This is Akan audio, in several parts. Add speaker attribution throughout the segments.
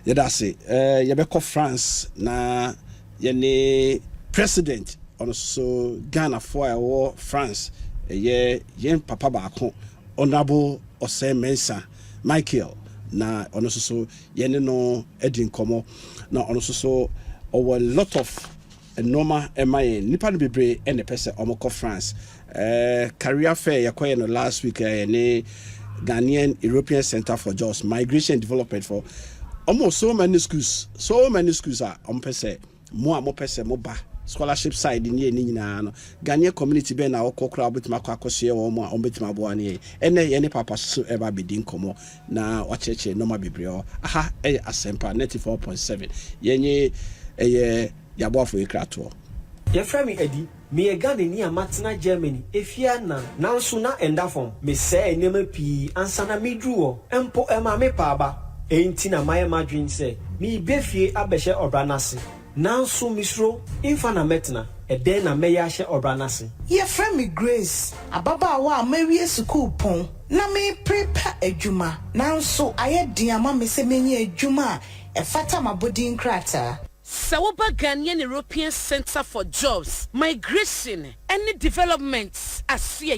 Speaker 1: Yedase yebeko France na yene president ono so Ghana for war France yen papa baako honorable Osei Mensah Micheal na ono so yene no edi nkomo na ono so a lot of normal MI nipa no bebre ene pese omoko France career fair yakoye no last week ne Ghanaian European Center for Jobs Migration Development for almost so many schools are pese mo pese mo ba scholarship side ni nyina no Ghanaian community be na okokra obetima akosue wo mo obetima bo ane ene papa so eba bedin komo na wacheche normal bebre aha Asempa 94.7 yenye yabo for ikrato
Speaker 2: your friend me Eddie me a Ghana ni amatina Germany efia na nso na enda form me say enema pi ansa na me druo empo ema me pa ba enti na my madwin say me befie abehye obranase nanso misro infa na metna eden na meya hye obranase
Speaker 3: your friend me Grace ababa wa mawie school pon na me prepare adwuma nanso ayedin ama me se menye adwuma e fata mabodin krata
Speaker 4: Sawoba Ghanaian European Center for Jobs, Migration, any developments asia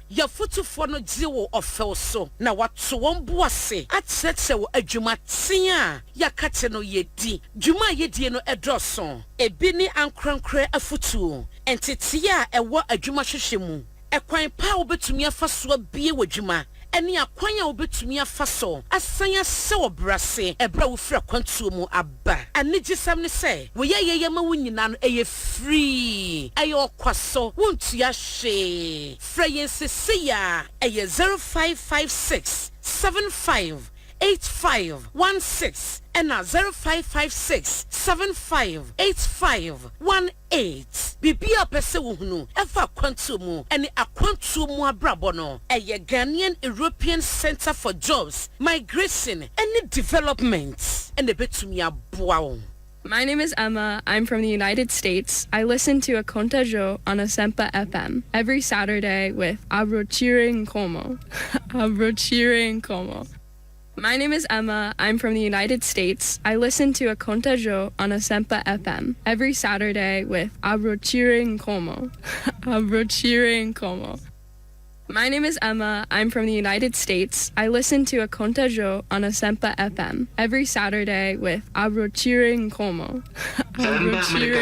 Speaker 4: ya futu for no jiwo offelso na watu wombuase atseche wo adwuma tia ya kate no yedi dwuma yedi no edroso ebi ni ankrankra afutu entitia ewo adwuma hwehwemu ekwan pa obetumi afaso bie wadwuma eni akwan a obetumi afaso asanya se obrase ebra wo fra kwantuo mu aba anigisam ne se wo ye ma wunyina no eye free ayo kwaso wontua hwe fra yensesia eye 0556 75 8516 and 0556 75 8518 bibia pese wo hunu efa kwantu mu ene akwantu mu abrabo no eye Ghanaian European Center for Jobs Migration and Development and betumi aboa wo.
Speaker 5: My name is Emma. I'm from the United States. I listen to Akonta Jo on Asempa FM every Saturday with Abrokyire Nkomo. Abrokyire Nkomo. My name is Emma. I'm from the United States. I listen to Akonta Jo on Asempa FM every Saturday with Abrokyire Nkomo. Abrokyire Nkomo. My name is Emma. I'm from the United States. I listen to Akonta Jo on Asempa FM every Saturday with Abrokyire Nkomo. Abrokyire Nkomo.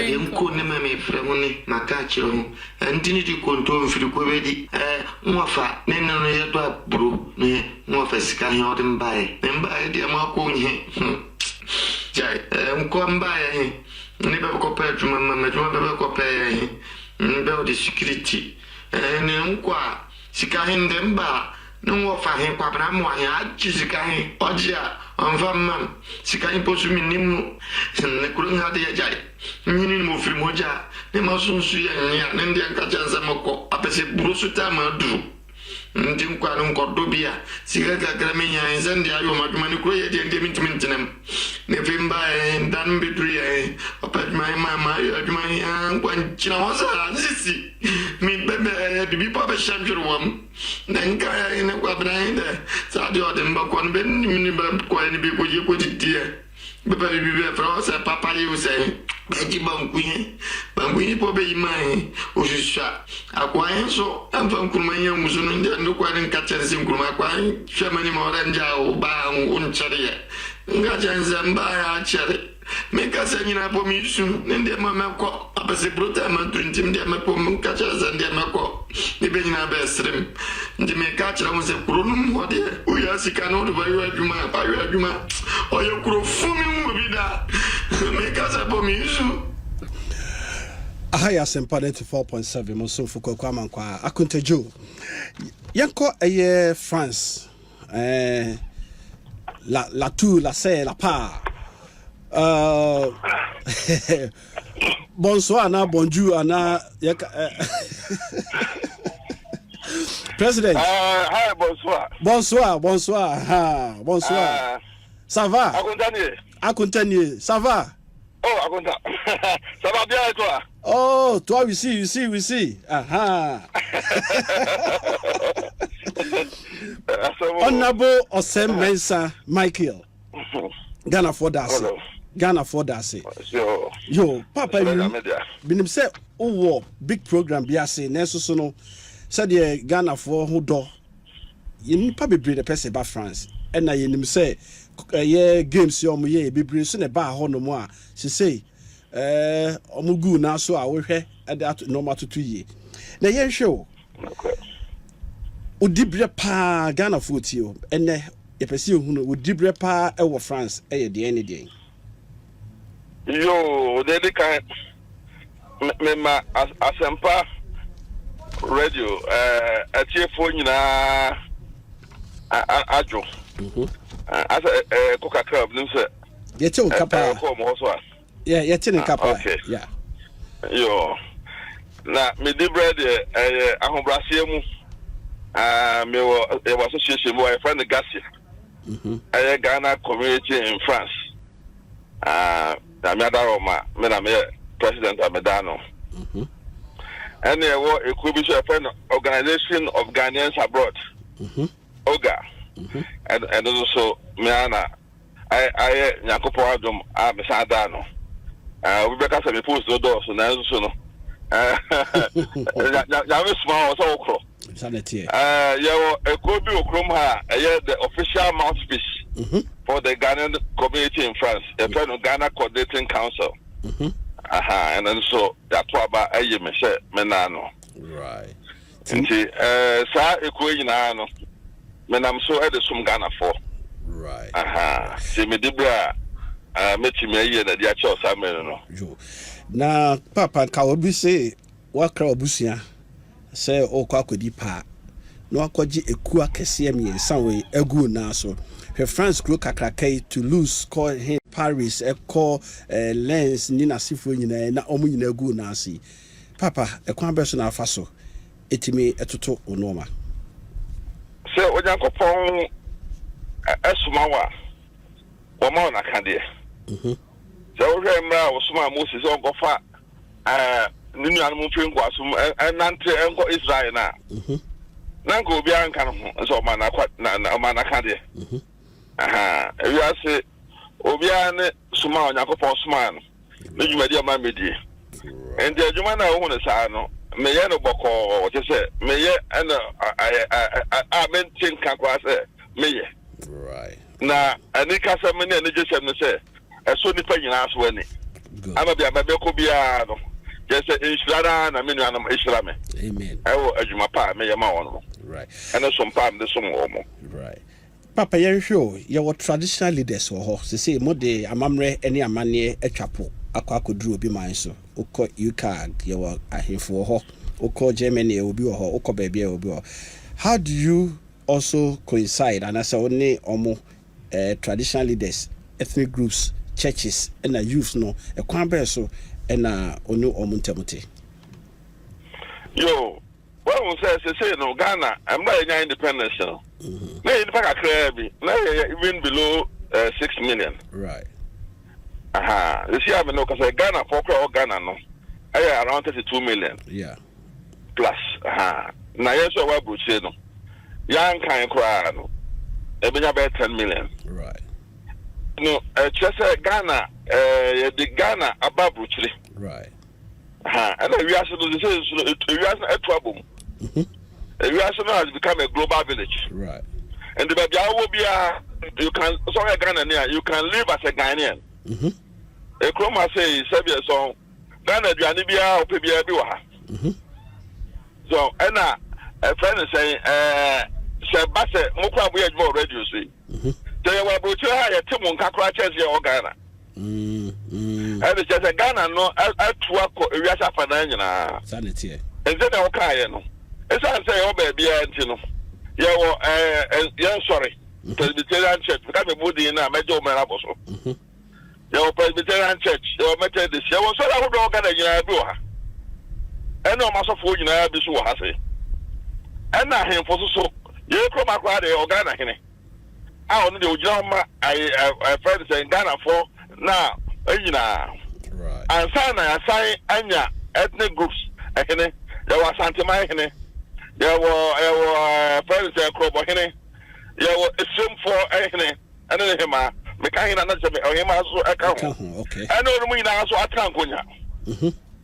Speaker 6: Sika hindemba no fa hen kwabra mo anya sika hen ogia onfa mam sika imposu minimu ne kurunga de jai nyini mo firi moja ne masunsu ya nya ne ndi anka chanza moko apese burusu ta madu ndi nkwa no nkodo bia sika kakra menya nzandi ayo maduma ne kuro ye de ndi mintimintinam ne vimba ndan biduri opat my mama yo aduma ya nkwa nchina wasa sisi mi bebe bibi papa shamjuru wam nanka ya ne kwa brainde sa di odem ba kon ben ni ba kwa ni bi ko je ko titie bebe bibi fra sa papa you say beji bankuyi po be imai o shisha akwa enso amfa nkurumanya musuno ndi kwa ni kachere nkuruma kwa shemani moranja o ba unchariye ngaja nzamba ya chere meka sanyina po misu ndi mama ko apese brota ma 20 ndi ma po mkacha zandi ma ko ni be nyina be srem ndi meka chira mo se kurunum hode o ya sika no do bayo adwuma o yo kuro fumi mu bida meka sa po misu
Speaker 1: ahaya Asempa 94.7 mo so fuko kwa Amankwa Akonta Jo yanko eye France la tout la c'est la part bonsoir na bonjour ana President
Speaker 7: hi bonsoir
Speaker 1: ça va
Speaker 7: Akonta
Speaker 1: ça va
Speaker 7: oh Akonta ça va bien et toi
Speaker 1: oh toi we see Honorable Osei Mensah Micheal Ghana for that. Ghana for that say. Yo, Papa, binim say big program bi ase na so no said the Ghana for who do. You nipa bebre the person ba France. And na yenim say games yo mo ye bebre so na ba ho no mo a say omugu na so a wo hwe at normal to 2 years. Na yen show. Udibre pa Ghana for tio ene ye pese hu no udibre pa e wo France e de any day.
Speaker 7: Yo, they can me Asempa radio atie phone na ajo as a coca club nim say
Speaker 1: yete o kapa
Speaker 7: ko mo so
Speaker 1: yeah yete ne kapa
Speaker 7: okay.
Speaker 1: Yeah
Speaker 7: yo na me di bread ahobrase mu me was association with my friend Gassi Ghana community in France na me adaroma me na me president Amedano and there was a could be a friend organization of Ghanaians abroad Oga and also me ana I nyakopo adom me sadano we be ka se me post do so na so no ya we small so okro
Speaker 1: sanity
Speaker 7: yeah a could be okrom ha the official mouthpiece for the Ghanaian community in France a friend of Ghana Coordinating Council and then so that's what about me say menano
Speaker 1: right
Speaker 7: nti sa ekoyi na no menam so e de sum Ghana for
Speaker 1: right
Speaker 7: se me dibra meti me ye na dia cho sa me no
Speaker 1: jo na papa ka obi say wakra obusia say o Kwaku di pa no akwaji eku akese me ensan we egu na so her France group kakrakai to lose call him Paris call Lens ni na sifo nyina na omu nyina egu na asi papa ekwan be so na afa so etimi etoto onoma
Speaker 7: se onyankopon esumawa wo ma na kande se wo hwe mra wo suma Moses on gofa ninu anu mfe ngwa sum nante enko Israel na nanko obi anka no so ma na kwa na ma na kande ewi ase obi ane suma onyankopon suma no ne jumadi ama medi and the juma na wo ne sa no me ye no boko o te se me ye na I maintain kan kwa se me ye
Speaker 1: right
Speaker 7: na ani ka se me ne je se me se eso ni pa nyina so ani ama bia be ko bia no je se inshara na me nua no inshara me
Speaker 1: amen
Speaker 7: ewo adwuma pa me ye ma wono
Speaker 1: right
Speaker 7: and so pam de so mo
Speaker 1: right papa yen show your traditional leaders wo ho se say mo de amamre ene amane atwapo akwakoduru obi man so ukọ UK your ahemfo ho ukọ Germany obi ho ukọ baby obi ho. How do you also coincide and as only omo traditional leaders, ethnic groups, churches and youth no ekwan be so na onu omo ntemote
Speaker 7: yo well we say no Ghana I'm not independence no na in fact bi na even below 6 million
Speaker 1: right
Speaker 7: this year I know because Ghana for Ghana no around 32 million
Speaker 1: yeah
Speaker 7: plus na yes so we Abrokyire no yan kan kra no e benya be 10 million
Speaker 1: right
Speaker 7: no just Ghana the Ghana Abrokyire
Speaker 1: right
Speaker 7: and we also do this we also a trouble we also has become a global village
Speaker 1: right
Speaker 7: and the baby you can sorry Ghana you can live as a Ghanaian a chroma say Serbia song Ghana aduane bia opebia bi wa ha so and a friend is saying se base mo kwa bo yedmo radio say they were Abrokyire ha ye temo nkakra chance ye Ghana and it's just a Ghana no atua ko ewiasa fana nyina
Speaker 1: sanity
Speaker 7: and then o kai no it's say o ba bia anti no ye wo sorry Presbyterian church because me body na mejo mera boso your Presbyterian church, your Methodist, you was so that would organize do her. And no master for you now be so happy. And I him for so you come back where they organize him. I only the Ujama I friend saying Ghana for now, you know.
Speaker 1: Right.
Speaker 7: And sign Anya ethnic groups, there was Santima, there were friends there, Crobo, there were a sim for and then him. Mekahin and Nasem or him also account.
Speaker 1: Okay.
Speaker 7: I know the winner also at Kankunya.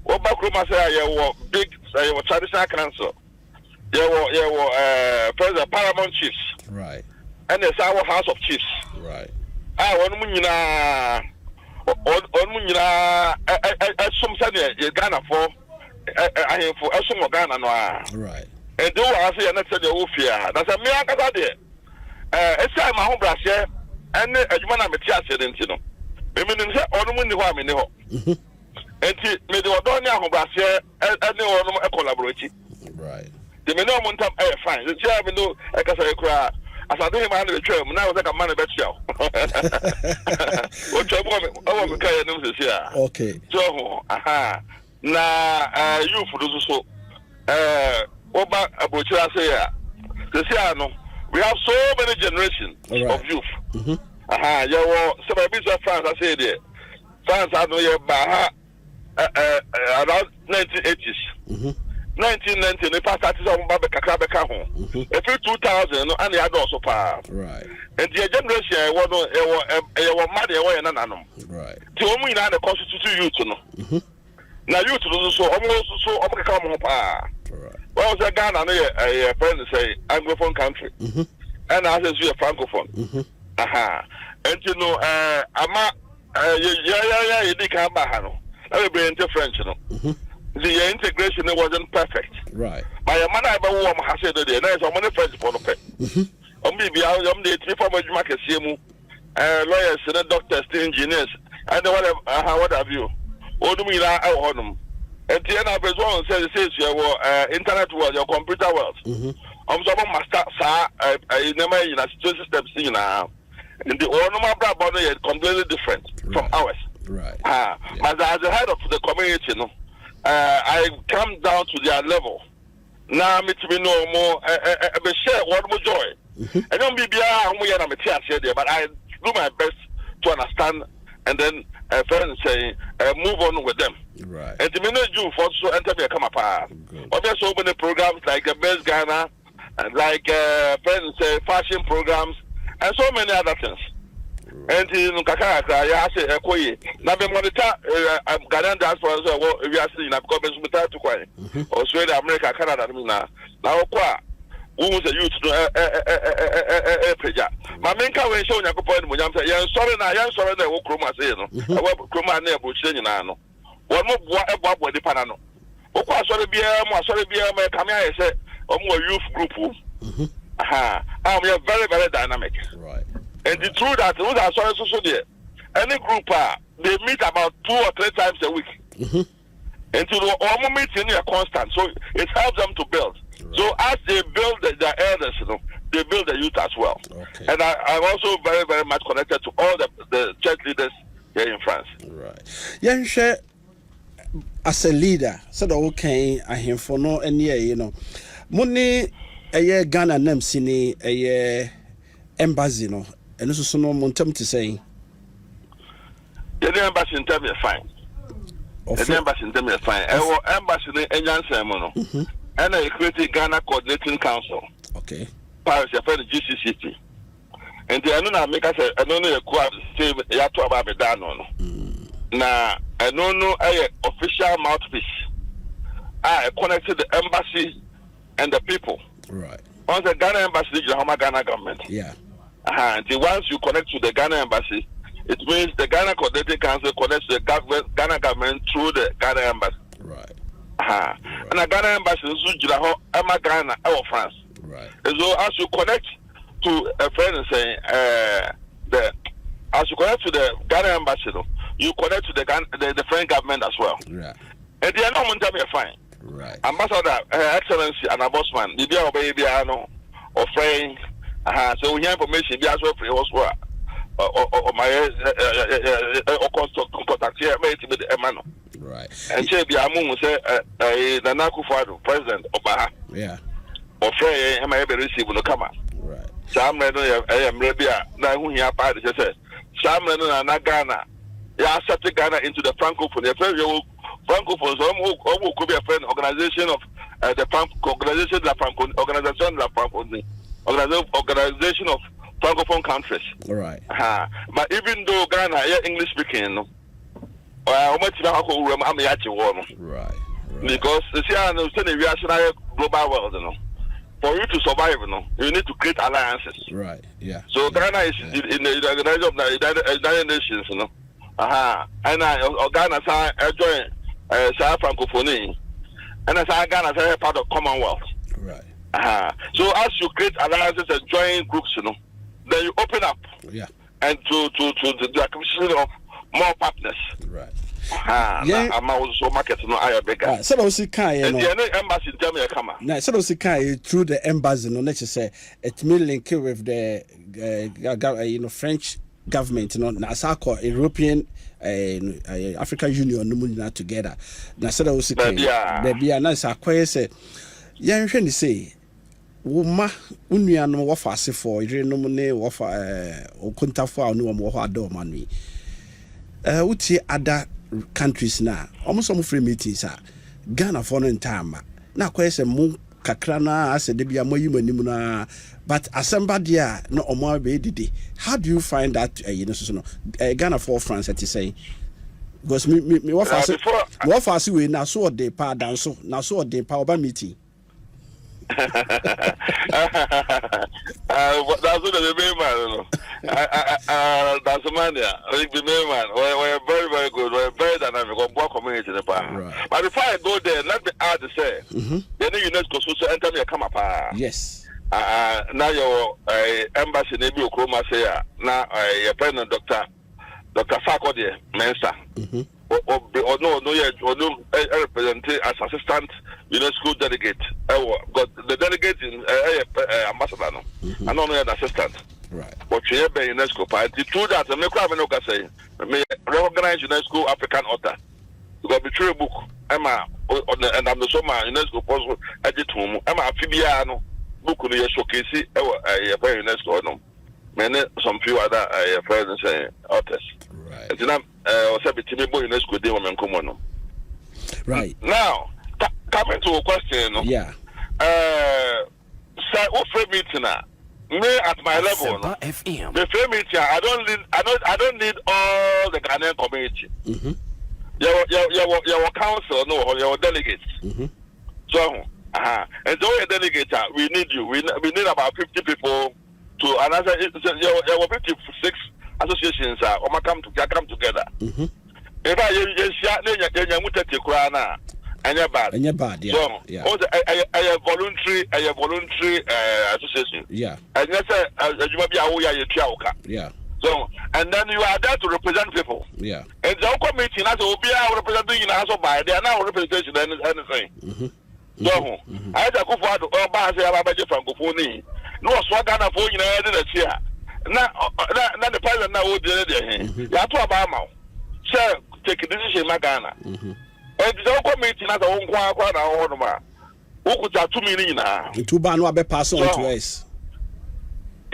Speaker 7: What back room I say, you big traditional council. You were President Paramount Chiefs.
Speaker 1: Right.
Speaker 7: And there's our House of Chiefs.
Speaker 1: Right.
Speaker 7: On Munina, some Sunday, Ghana for some Ghana.
Speaker 1: Right.
Speaker 7: And do I say, and that's the Ufia. That's a miracle there. It's time my home brass here, and a human Micheal said, you know. Maybe in the Onomuni Wamino. And made the Odonia home brass here, and no collaboration.
Speaker 1: Right.
Speaker 7: The minimum time, fine. The chairman do, I can say, cry. As I do him under the term, now I was like a man about you. What I want to carry them here.
Speaker 1: Okay.
Speaker 7: So, now, you for those so, what about Abrokyire say, we have so many generations of youth. You were some business France, I say there. France, I know you around 1980s. 1990, the past artists of Babeka home. If you 2000, and the adults of
Speaker 1: right.
Speaker 7: And the generation, was mad away and anonymous.
Speaker 1: Right.
Speaker 7: To only now the constitution youth to know. Now you to so almost so overcome home.
Speaker 1: Right.
Speaker 7: Well, was a Ghana, a friend say Anglophone country. And I says you a Francophone. And you know, you did come back. I will be into French, you know. The integration wasn't perfect.
Speaker 1: Right.
Speaker 7: My man, I have said that there is a money French for the pay. Maybe I'm the three former market CMU, lawyers, doctors, engineers, and what have you. All the mean I own them. And the end of his own says your internet world, your computer world. I'm someone must start, I never in a system seen now. And the normal body is completely different from ours.
Speaker 1: Right.
Speaker 7: But as the head of the community, you know. I come down to their level. Now, me to be no more. I share one more joy. I don't be beyond we are a there, but I do my best to understand and then friends say move on with them.
Speaker 1: Right.
Speaker 7: And the minute you for so enter me come apart. But there's so many programs like Best Ghana and like friends say fashion programs and so many other things. And in Kakaka, I say, Ekoye. Now, the monitor, Ghanaian diaspora, we are seeing a government to quiet. Australia, America, Canada, now, who was a youth to Preja. My main car when showing a point, when I'm saying, sorry, I'm sorry, that will Kroma say, no, Kroma near Buchinano. One more what the Panano. Okwa, sorry, be a coming, I said, or more youth group. I'm very, very dynamic.
Speaker 1: Right.
Speaker 7: And the truth that those are so there. Any group they meet about 2 or 3 times a week. And to all meeting are constant, so it helps them to build. Right. So as they build their elders, you know, they build the youth as well. Okay. And I'm also very, very much connected to all the church leaders here in France.
Speaker 1: Right. Yeah, share as a leader, so that okay, I hear for no and yeah, you know, money a year Ghana name sini a year embassy no. And this is no montem to say.
Speaker 7: The embassy in terms of fine. The embassy in terms of fine. Our embassy in Jansen, and I created Ghana Coordinating Council.
Speaker 1: Okay.
Speaker 7: Paris, I found the GCCP. And the Anuna make us a no quad save Yato Ababedano. Now, I don't know a official mouthpiece. I connected the embassy and the people. Right. Once the Ghana embassy, the Ghana government.
Speaker 1: Yeah.
Speaker 7: Until once you connect to the Ghana embassy, it means the Ghana Coordinating Council connects to the Ghana government through the Ghana embassy.
Speaker 1: Right.
Speaker 7: And the Ghana embassy is Ghana or France.
Speaker 1: Right.
Speaker 7: So as you connect to a friend and say, as you connect to the Ghana embassy, you connect to the French government as well.
Speaker 1: Right.
Speaker 7: And they are not going to be fine.
Speaker 1: Right.
Speaker 7: Ambassador, Excellency, and a bossman, the dear baby, or French. So we have information. Be as well for us. Or my contact here, made with the Emmanuel.
Speaker 1: Right.
Speaker 7: And Chebi Amun say, the Nakufado, President Obaha.
Speaker 1: Yeah.
Speaker 7: Or Frey, am I ever received the camera?
Speaker 1: Right.
Speaker 7: Sam I am Rebia, now who here party said, Sam and Ghana. Yeah, set Ghana into the Francophone. The Francophone, who could be a friend organization of the Organization of francophone countries.
Speaker 1: All right.
Speaker 7: But even though Ghana is English speaking, no, right. Because you see, I understand we are global world, you know. For you to survive, you know, you need to create alliances.
Speaker 1: Right. Yeah.
Speaker 7: So Ghana is in the organization of the United Nations, you know. And Ghana is join Francophonie, and as Ghana is part of Commonwealth.
Speaker 1: Right.
Speaker 7: So as you create alliances and join groups, you know, then you open up.
Speaker 1: Yeah.
Speaker 7: And to the acquisition of more partners.
Speaker 1: Right.
Speaker 7: I'm also market no I bigger.
Speaker 1: So those kind, you know.
Speaker 7: The embassy tell me come.
Speaker 1: Now, so those kind through the embassy, no, let's say it may link with the French government, you know, na sako European African Union no money together. Na so those kind. Baby, na sako say, yeah, you say. Woma unua no wo fa asefo ire no ne wo fa okontafo a no wo ho adom anui uti other countries na almost some free meetings Ghana for no time na kwese mu kakra na ase de bia moyi manim na but Asempa dia no omo be didi. How do you find that Ghana for France at say because me wo fa ase we na so de pa dan so na so de pa oba meeting.
Speaker 7: That's what the main man. That's the man there. I think the main man. We're very, very good. We're very dynamic. We're more community in the park. Right. But before I go there, let me add to say, then UNESCO so enter me a come up.
Speaker 1: Yes.
Speaker 7: Now your embassy in Okroma say now your president Dr. Kwaku Mensah. Or no, represent as assistant UNESCO delegate. Got the delegate in ambassador. I don't know an assistant.
Speaker 1: Right.
Speaker 7: But you have UNESCO party. True that. I may say, may recognize UNESCO African author. Because the true book, Emma, and I'm the summer UNESCO possible edit home. Emma Fibiano book on showcase a very UNESCO no. Many some few other friends authors.
Speaker 1: Right.
Speaker 7: And then UNESCO Day Nkomo no.
Speaker 1: Right.
Speaker 7: Now, coming to a question, no?
Speaker 1: Yeah.
Speaker 7: Say free meeting me at my level, no? The free meeting, I don't need all the Ghanaian community. Your council, no, your delegates. So, and so your delegates, we need you. We need about 50 people to another. Your 56 associations are come together. If I and you're bad, yeah. So, yeah. A voluntary association.
Speaker 1: Yeah.
Speaker 7: And you might be a
Speaker 1: yeah.
Speaker 7: So, and then you are there to represent people.
Speaker 1: Yeah.
Speaker 7: And the committee, as will be our representing in House of By, they are now representation and anything. So, I had a good father, or Bass, from Gufuni. No, Swagana for you, I didn't see her. Now, the president now would do it. You have to Obama. Sir, take a decision, Magana. And the committee has a own quad, who could have 2 million now.
Speaker 1: 2 ban will be passed on to us.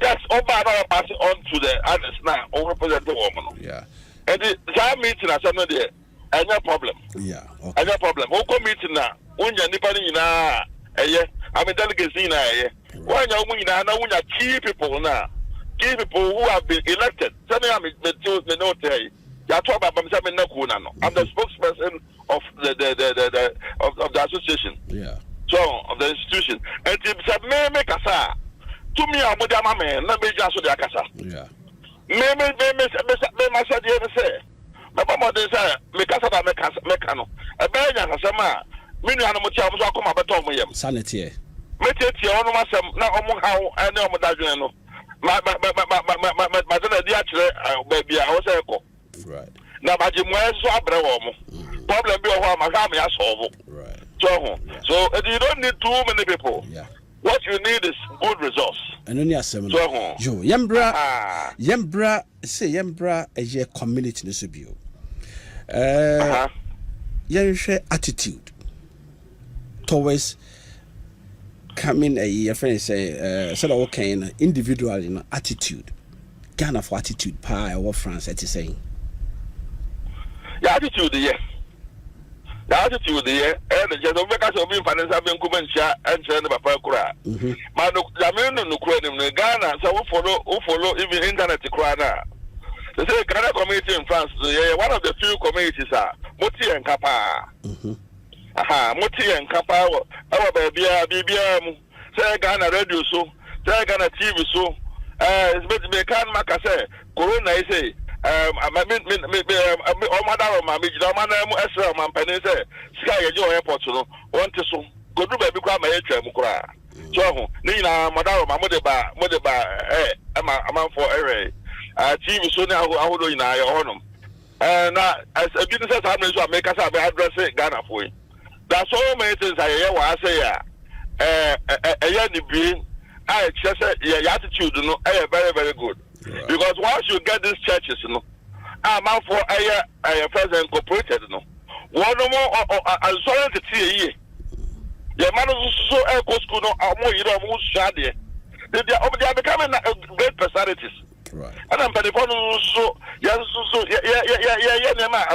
Speaker 7: Yes, Obama pass it on to the others now, or represent the woman.
Speaker 1: Yeah.
Speaker 7: And the meeting has another, and no problem.
Speaker 1: Yeah.
Speaker 7: Okay. And no problem. Who committee now? When you're nipping in I'm a delegate in when you're key people now, key people who have been elected. Tell me, I'm the I'm the spokesperson of the association.
Speaker 1: Yeah.
Speaker 7: So of the institution. And it's a make a to me, I'm with my man, not be just with the Akasa.
Speaker 1: Yeah.
Speaker 7: Me say. My mama say, Mikasa Mekano. A bayan has a man. Many animal charms are come up at home.
Speaker 1: Sanity.
Speaker 7: Meteti on myself, now how I know Madajano. My dear, baby, I was echo.
Speaker 1: Right.
Speaker 7: Now, but you must so problem be a my family has solved.
Speaker 1: Right.
Speaker 7: So you don't need too many people.
Speaker 1: Yeah.
Speaker 7: What you need is good results.
Speaker 1: And only a seminar. Jo, Yembra, say Yembra a year community in the share attitude towards coming a year, friend say, sort of okay, individual attitude. Ghana for attitude, pie or France, at saying.
Speaker 7: The attitude, yes. the attitude there, and the general because of being financial being Kumancha and China Papa. Mano, Jamino no credit in Ghana, so who follow even internet to Krana. They say Ghana community in France, one of the few communities are Moti and Kappa. Moti and Kappa, our baby, BBM, say Ghana radio so, say Ghana TV so, it's better to be can Macase, Corona, I say. My mother, my Esra, my penny say, Sky, your airport, want to so go to baby, my HM. So, Nina, Madame, my mother, I'm for array. TV so now, I would in our honor. And as a business administrator, I make us have address Ghana for you. That's all many things I hear what I say. A young being, I just your attitude, very, very good. Right. Because once you get these churches, I'm out for a present incorporated, one more, I'm sorry to see you. Your man is so echo school, more you don't move shady. They are becoming great personalities. Right. And I'm pretty so, yes, I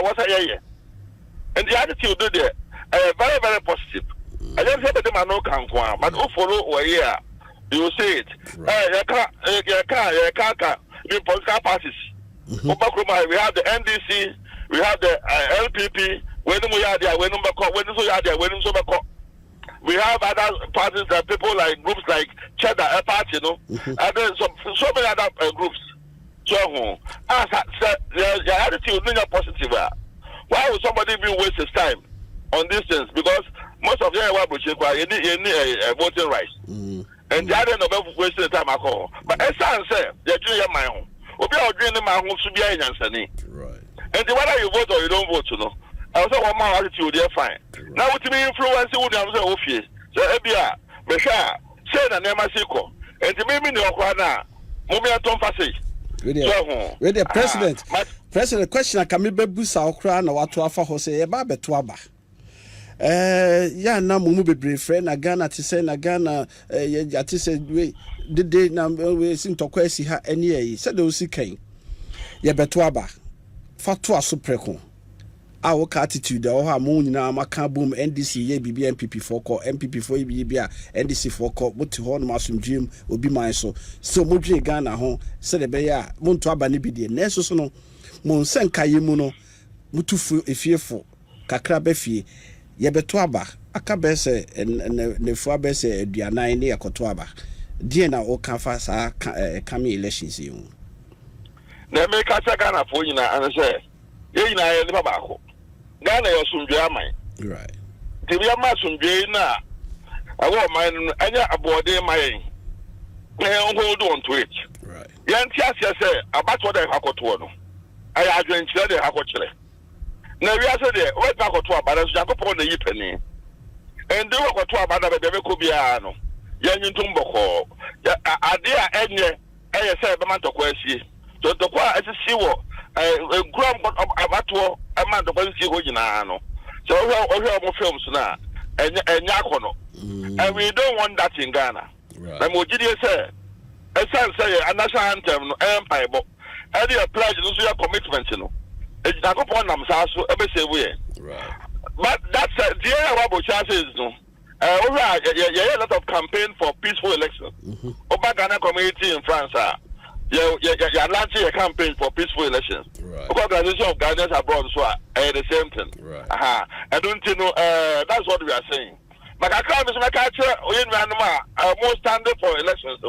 Speaker 7: was a and the attitude there, very, very positive. I don't say that them are no can but who follow or yeah. You say it. You can't. In political parties. We have the NDC, we have the LPP. We have other parties that people like groups like Cheddar Party, and then so many other groups. So, the attitude is positive. Why would somebody be waste his time on these things? Because most of them are voting rights. And the other no wasting time at all. But as I say, they're doing my own. Obi are doing my own to be right. And whether you vote or you don't vote, I was one more attitude, they're fine. Right. Now, what you mean influence would have said, okay. So, Ebia, Mensah, say the name of Siko. And the Mimi no Kwana, Mumia Tom Passage. With the President, question I can be Busa or Kran or what to offer Osei, Baba Tuaba.
Speaker 1: Na mumu bebre friend na Ghana ti say na Ghana ati say we the day na we sim to kwesi ha ene yi said o si kan ye beto aba fa to aso preko a wo ka attitude o ha mo nyina maka boom NDC ye BB MPP for call MPP for ye bia NDC for call moti ho no masomdwem obi man so mo dwe Ghana ho se de be ya mo nto aba ne bi de na so no mo nsenka ye mu no mutufu efiefo kakra be fie yebeto aba aka bese nefu abese aduanan ne yakoto aba die na o kan fa sa kame elections yi
Speaker 7: na me ka cha Ghana fo nyina an say ye nyina ye ne baba ko Ghana yo sumdwe aman
Speaker 1: right
Speaker 7: ti bi ama sumdwe na awo man anya abode man hold on to it
Speaker 1: right
Speaker 7: yan ti ase say abato da yakoto no aya adwenkyere da yakoto na we say there what back to abada so Jacob na yipani and do what to abada be be ko bia no ya nyintum boko ade a enye say be man to kwasi to kwa asisi wo gram abato man to kwasi ho nyina no so we mo films na enya akono and we don't want that in Ghana na mo gidi say say a national anthem no empire bo and the pledge no so your commitment no it's not upon them, so every way. But that's the area what chances no. A lot of campaign for peaceful elections. Over Ghana community in France, you're launching a campaign for peaceful elections. Organization of Ghanaians abroad, so the same thing. I don't know. That's what we are saying. But I can't make a more standard for elections.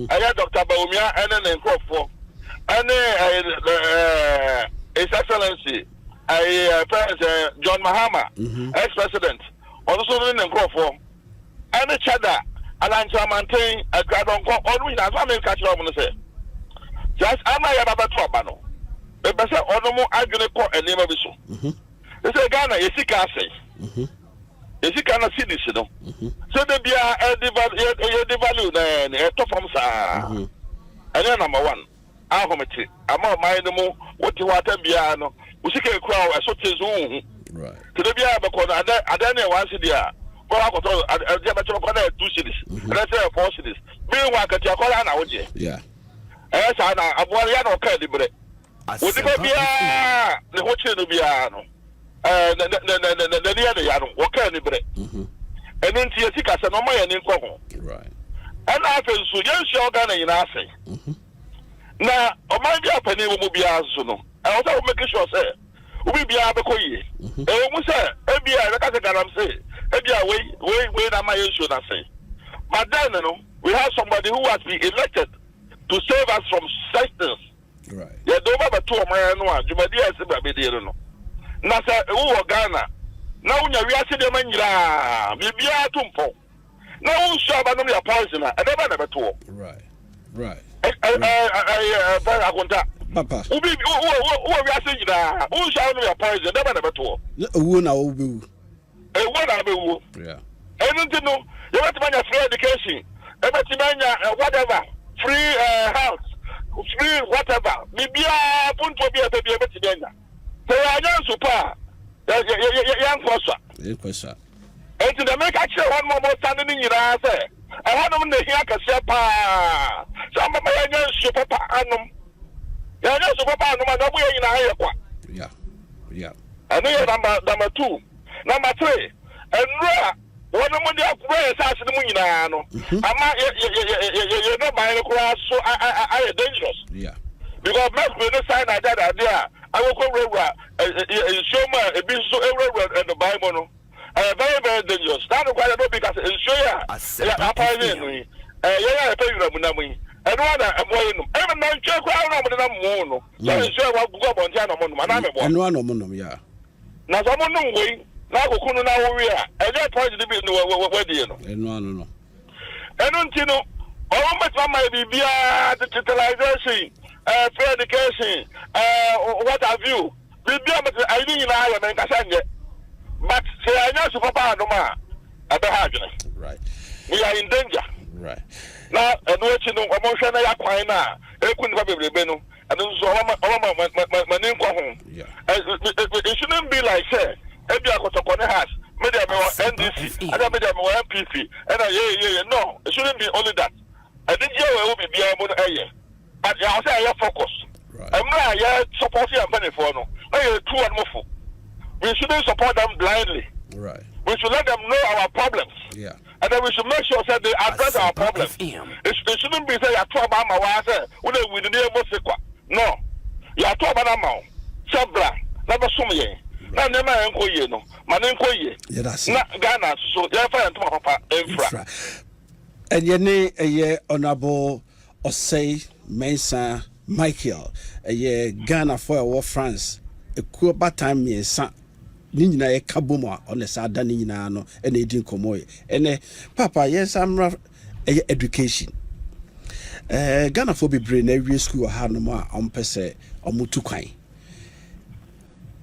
Speaker 7: I heard Dr. Baumia and then Nkomo and His Excellency, President John Mahama, ex-president, also in Nkomo, and the Cheddar, and I'm to maintain a grad on call. All we have to catch up on the say. Just am I about Trabano? The best Onomo, I'm going to call a name of this one. They say Ghana, you see, can say. You see, cannot see this, So they be a value, a top from Sa. And then number one. Ahometi ama mind mo woti wata bia no usike kwa so tezu right to the bia be ko adane wan se dia ko akoto dia be ko na 2 cities na say 4 cities be wa katia ko na woje
Speaker 1: yeah
Speaker 7: sa na abua ya no ka libre woti ko bia ne ho che no bia no the yano, what can it be? And then see a sick as an Omaya Nkomo.
Speaker 1: Right.
Speaker 7: And after so young Shogun in Ase. Now, Omaya Penny will be Azuno. I also make sure, say, we be Abakoye. And we say, Ebia, like I say, Ebia, wait, am I should I say? But then, we have somebody who has been elected to save us from such things.
Speaker 1: Right.
Speaker 7: Yeah, don't have a 2 man, you may be a Sibabidi. Nasa, who Ghana. Now, we are sitting in maybe a tumpo. Now, Shabba, no poison, I never talk.
Speaker 1: Right. Right.
Speaker 7: I want that.
Speaker 1: Papa.
Speaker 7: Who are saying that? Who shall know your poison? Never talk.
Speaker 1: Who now will be?
Speaker 7: What I will.
Speaker 1: Yeah.
Speaker 7: I don't know. You have to manage free education. Whatever. Free house. Free whatever. Maybe I want to be a baby. So I know super. Young person. And to the make actually one more standing in your answer. I want them to hear a sepa. Some of my young super annum. Young super annum, and we are in a higher.
Speaker 1: Yeah. Yeah.
Speaker 7: And then number 2. Number 3. And one of the prayers as the moon. I'm not buying a cross, so I dangerous.
Speaker 1: Yeah.
Speaker 7: Because most the sign I got idea. I will go show my a bit so everywhere in the Bible. Very, very dangerous. That's why I don't because it's sure. Yeah, apparently. I pay you the money. And one I'm going. Even now, check out the number 1. So sure what go on Jana.
Speaker 1: And one of them, yeah.
Speaker 7: Now, someone no way. Now, we are. And that point to be where do you know?
Speaker 1: And no.
Speaker 7: And don't you know? All my be digitalization, free education, what have you? We be able to I didn't know but say I know so papa no ma
Speaker 1: right.
Speaker 7: We are in danger.
Speaker 1: Right.
Speaker 7: Now and what you know emotional yakwan na e couldn't be beno and so my name go home.
Speaker 1: Yeah.
Speaker 7: It shouldn't be like say ebi akotokone has maybe I'm NDC and maybe I'm MPP and no it shouldn't be only that. I think you will be able to but I say I focus.
Speaker 1: Right.
Speaker 7: I'm not supporting and penny for no. I 2 and more. We shouldn't support them blindly.
Speaker 1: Right.
Speaker 7: We should let them know our problems.
Speaker 1: Yeah.
Speaker 7: And then we should make sure that they address our problems. It shouldn't be say you are talking about my wife. We didn't able no. You are talking about my Sabra. Never saw me. Now never enquire no. My enquire.
Speaker 1: Yeah, that's
Speaker 7: it. Ghana. So you find to my papa infra.
Speaker 1: And your name a honorable Osei Mensah Micheal. A Ghana for France. A cool bad time Mensah. Nina e kaboma on the sada nina no and a drink komoy. And papa, yes, I'm education. Ghana for be brain every school hanoma on pese or mutukai.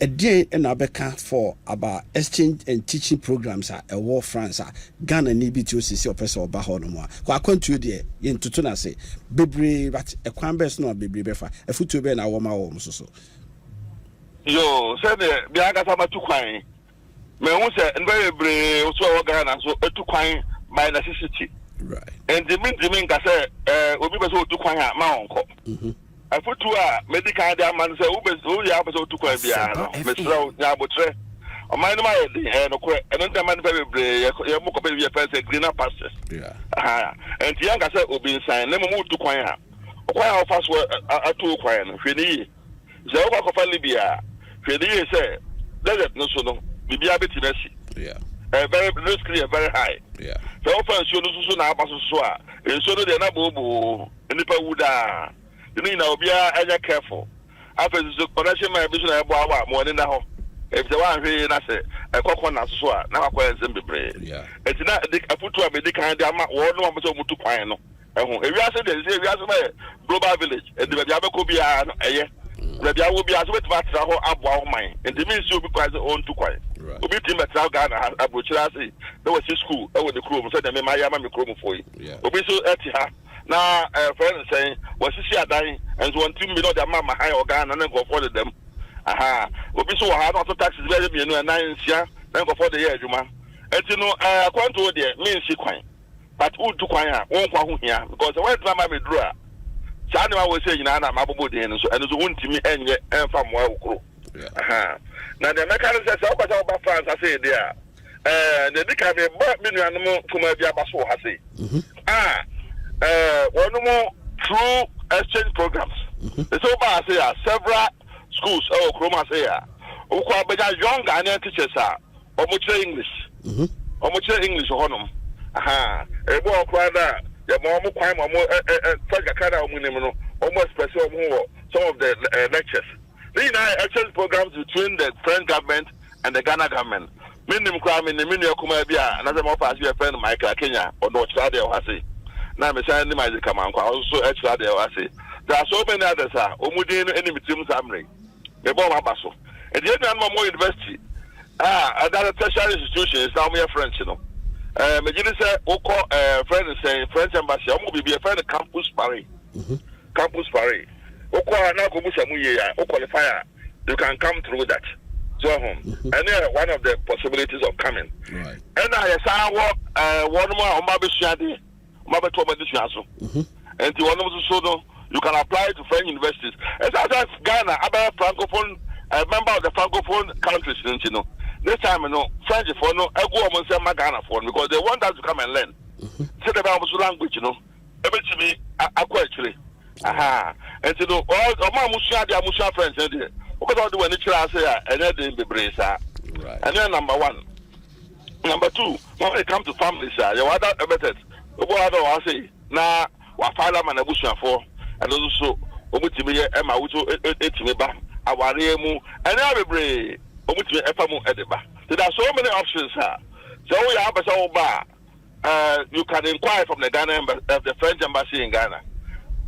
Speaker 1: A day and Abeka for about exchange and teaching programs at a war France. Ghana need be to see your person or Bahonoma. Kwaku to the in Tutuna say, Bibri, but a quambers no Bibri befa, a foot to be an hour almost so.
Speaker 7: Yo, said the Biaga Sama to Quine. May one say, and very brave, so Ghana, so to Quine by necessity.
Speaker 1: Right.
Speaker 7: And the mean, I said, will be so to Quine at my uncle. I put to a medical man say, who you have to Quine Biano, Mr. Yabotre. On my mind, and then man very brave, you mock up your person, greener pastures. Yeah. And the young I said, will be signed, never move to Quine. Quite fast were a 2 Quine, Fini. The over Libya. Fedi say let no so no bibi abeti nasi yeah very risky very high yeah so often so na abaso so a so no dey na bobo nipa wuda you know obia anya careful after so connection my business ebo awa mo ni na ho if the one hwe na say ekokọ na so a na akwa ensem bebre yeah etina aputu a medical dey ama wo no am so mutu kwan no ehun ewiase dey say ewiase my global village e dey bia abeko bia no eye Rabia will be as with Matraho Abwa mine, and the means you'll be quite own to quiet. Obi team at Ghana, Abrokyire, there was his school, over the crew, said them in my Yamami Chrome for you. Obi so at her. Now, a friend saying, was she dying, and 1 2 million of Mamma high or Ghana and then go for them. Aha, Obi so hard not to taxes very million and 9 years, then go for the year, Juma. And you know, I want to there, means she quite. But who to quiet, won't go here, because the white mamma draw. China was saying, I'm a bobo, and so won't me and from well. Now the Americans say about France I say there. The dika me ba me nuanom kuma bia baso ha say. One more through exchange programs. It's over say several schools Chroma say okwa beja young Ghanaian teachers omo English. Omo English honum. Ebo okwa da ya mo kwan mo faga kada omo nim no almost express some of the lectures. These are exchange programs between the French government and the Ghana government. Minim kwa me ne kuma bia na se mo pass your friend Micheal Kenya or no chade o hase. Na me say ni my Amankwatia also extra there o hase. There are so many others omudin no enim tim samre. Me bo mabaso. E dey na mo university. Other tertiary institutions now me French no. Me gidi say French embassy o mo be a friend campus Paris. Campus Paris. Okwa na go musamu ye ya o qualify you can come through that. So and one of the possibilities of coming. Right. And I saw one more on Mabe Shadi, Mabe Tomadishaso. And to one of the Sodo, you can apply to French universities. As I Ghana, about Francophone, a member of the Francophone countries, you know. This time, you know, French for no, I go and say Ghana for because they want us to come and learn. Say about language, you know. Everything me, actually. And to know all my Musha friends, because all the one I say, and then the brace, and then number one. Number two, when it comes to families, you are that better. What I say, now, what father man a bush for, and also, Omutimi, Emma, Etimiba, Awariemu, and every bray, Omutimi, Epamu, Ediba. There are so many options, so we have a so bar. You can inquire from the Ghana, the French embassy in Ghana.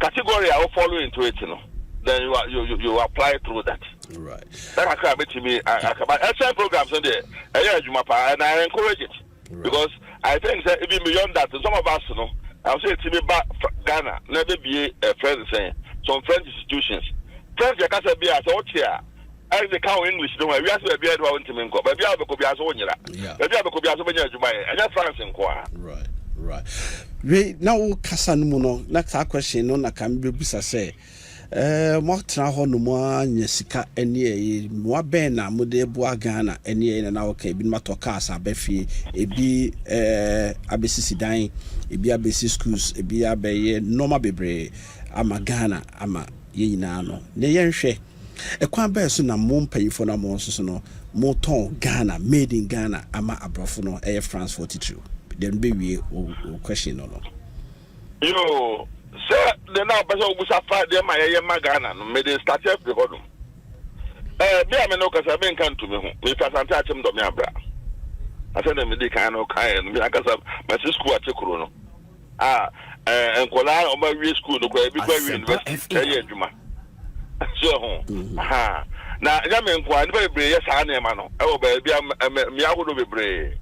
Speaker 7: Category I will follow into it, you know. Then you apply through that. Right. That I can to me. I can programs in there. And I encourage it because I think that even beyond that, some of us, you know, I'll say to me, Ghana never be a friend saying some French institutions. French, you can't be as out here. As the cow English, no, we have to be able to make up. But we have a copy as one year. But we have a copy as one year to buy. And that's France in Kwa. Right.
Speaker 1: Right. We now Kasan Muno, next question, no, I can be say. Motra ho no mo nyesika ene mo ben na mo de boa Ghana ene na okay bi matoka asa befie ebi abesisi dan ebi abesi schools ebi abeye normal bebre ama Ghana ama ye nyina no ne yenhwe ekwan ba so na mo mpayifo na mo so no mo ton Ghana made in Ghana ama abrofo no France 42 then be we question no
Speaker 7: yo sir, the now person who suffer them my Ghana, may they start up the bottom. Be a menoka Sabin come to me, if I can touch him to me, bra. I said, them the kind of kind, me, I guess my sister at Chikuno. And Kola on my school, the way we university, Juma. So, now, Yaman, quite very brave, yes, I am, oh, baby, Miago be brave.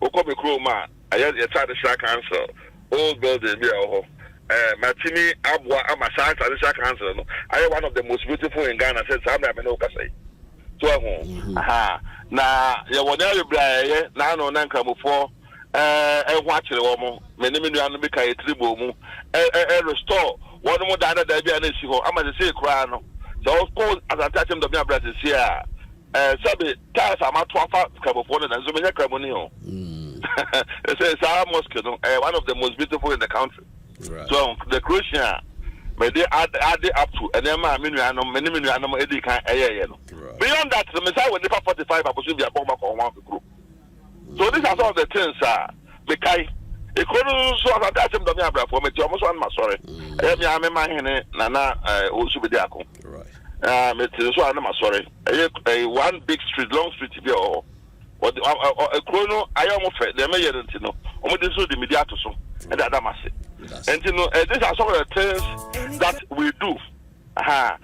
Speaker 7: Okobe Kroma, I had a child shack answer, old building, Matini Abwa Amasa Traditional Council. I am one of the most beautiful in Ghana. Said Sam Amenoka say. So, now you want to be now no nanka before. Watch the woman. Many million make a tribu. Restore one more than the idea. I'm going to say crown. So of course, as I touch him, the brothers here. Sabi tires are my 12 carbon and so many carbonio. It says our mosque, one of the most beautiful in the country. Right. So the Croatian, may they add it up to and then many animal eddy can beyond that, the Mensah will never 45 I should be a bomber for one group. So these are some of the things, because it couldn't so attach him to me for me to almost one sorry. I am my Nana also be there. Right. So I'm sorry. A one big street, long street to be all. Or a chrono, I almost fed the mayor, you know, almost the media to so, and that must say. And you know, these are some of the things that we do. Now,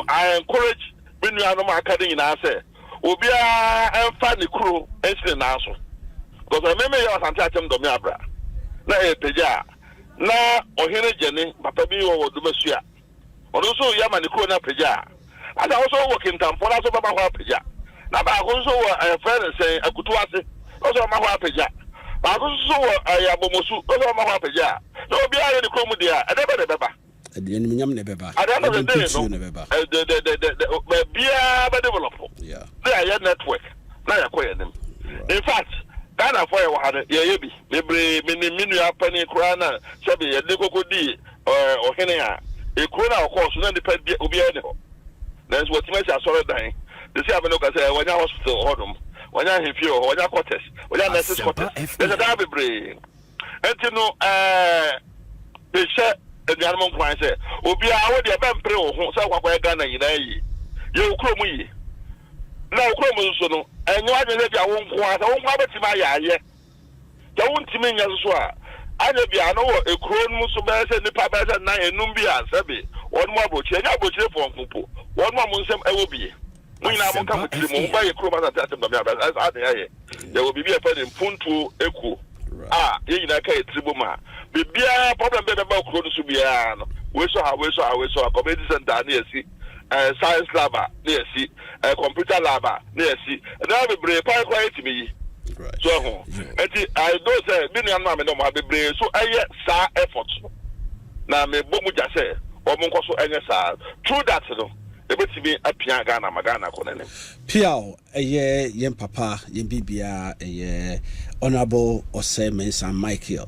Speaker 7: I encourage when you are no academy in our say, we'll be a funny crew, and still answer. Because I remember you are Santatum Domiabra. Now, a peja. Now, or here, Jenny, Papabi or Dumasia. Also, Yamani Krona peja. And I also work in town for us over my peja. Now, I also a friend saying, I could was it. Also, my peja. I also I am almost over my peja. No, be I in the Cromodia, I never remember.
Speaker 1: the animum nebeba.
Speaker 7: At the end of the day, be a developer.
Speaker 1: Yeah.
Speaker 7: They are your network. Now you're quiet them. In fact, Ghana for you had a yabi, maybe mini penny crana, Sabi, a Nico D or Kenya. A crona, of course, not depend Ubiano. That's what makes us all dying. The same look at when I hospital or them, when I have you, when I quarters, when I message quarters. There's a derby brain. And you know, they said, and the animal cry said, Ubia, I would have been pro, so what Ghana in a you call me. Now, Chromosono, and you are the lady I won't want, I won't have it to my eye. Don't to me as well. I know a crone Musubas and the Papas and Nine and Numbia, Sabi, one more butcher, and I butcher for Kupu, one more Munsem Ewobi. When I won't come to the Mumbai Chromas at the there will be a pen in Puntu Eku. Ah, in a case, Tribuma. Be a problem about Cronos Subiano. We saw a community center near sea. Science lab near sea, computer lab near sea, and I will bring quite to me. So, I don't say, million mamma no more be brave, so I yet saw efforts. Now, me Bomuja say, or Munkoso and Sar. True that, no. It would be a Piagana Magana Conan.
Speaker 1: Piao, a year, yen papa, yen bibia, a year, honorable Osei Mensah Micheal.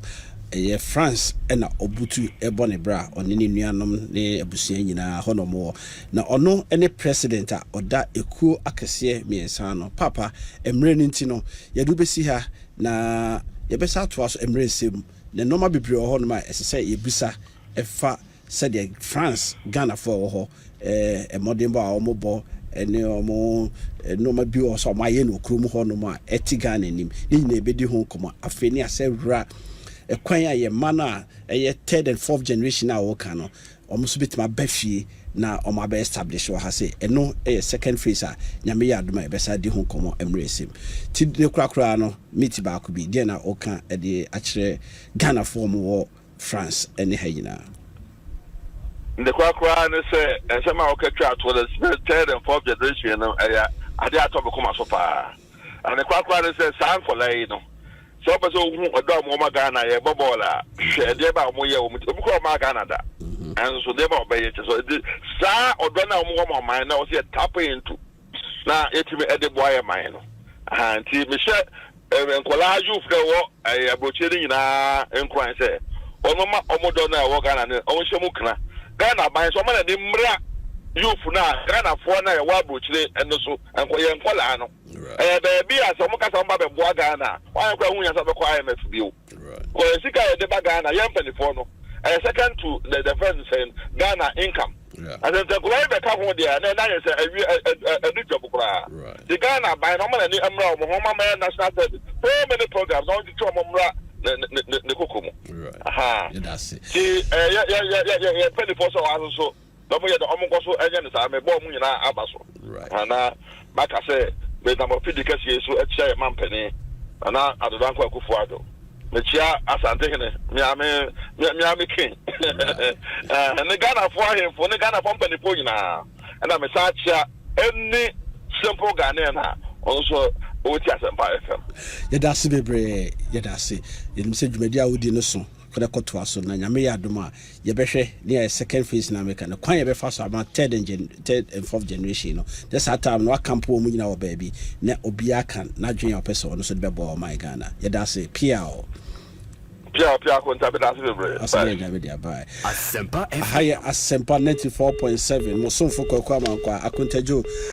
Speaker 1: A France and Obutu Ebonebra on any Nianum ne Abusiana Honomo. Now, or no any president or that a cool Akasie Miensano, Papa, Emrenintino, Yadubesi her, na Yabesa to us embrace him. The normal Bibrio Honoma, as I say, Yabisa, a fa said France, Ghana for her, a modern bar or mobile. No more no be also my yen krum honoma etigan nim ni be di ho komo afeni asewra ekwan aye mana eye third and fourth generation a wo kan no almost bit my befie na o ma be establish wa ha say eno second phase a nyame ya adoma e be sa di ho komo emresim ti ne krakra no meet ba ko bi de na o kan e de a kire Ghana form wo France ene ha yina.
Speaker 7: The Kwaku say, and somehow catch out with the third and fourth generation. I did talk about so far. And the Kwaku says, "Sound for lay, no." So, a dog, Moma Ghana, a bobola, share about Moya, Ghana, and so never obey it. So, Sa or Donna Moma, mine, I was yet tapping into. Now, it's me at the boy of mine. And Micheal, and Collage, a Abrokyire Nkomo say, Onoma Omodona, Wagana, Onshamukna. Ghana by so many Mra youth now, Ghana for now, Abrokyire and so and Kolano. Be as some Casamba Ghana, why am I requirement for you? Well, Sika de Bagana, Yampany Fono, and second to the first saying Ghana income. And then the Globe come there, and then I say a new job. The Ghana by normal and Mra, National Service, so many programs, only to Mra. The Kokomo. Aha.
Speaker 1: That's it.
Speaker 7: See, yeah, 24 hours so. Don't forget the Omongoso agents are a bomb in our Abaso.
Speaker 1: Right.
Speaker 7: And back I say, with number 50 cases, so a chair man penny, and now at the Banco Kufuado. Micheal, as I'm taking it, Miami King. And the Ghana for him, for the Ghana company for you now. And I'm a such any simple Ghanaian also. Asempa FM.
Speaker 1: Yadasi bebre, yadasi. Yedim se dwumadi a wodi no so, koda koto aso na nyame ya adoma, yebehwe near second phase na America. No kwan yebefa so about third and fourth generation no. This time no akampo mu nyina wo baabi, na obi aka na dwen ya opese no so de bebo my Ghana. Yadasi Piao.
Speaker 7: Piao konta be dasi bebre.
Speaker 1: Asante nyame dia bye.
Speaker 2: Asempa FM.
Speaker 1: Haya Asempa 94.7. Mo so foko kwa Amankwatia akontajo.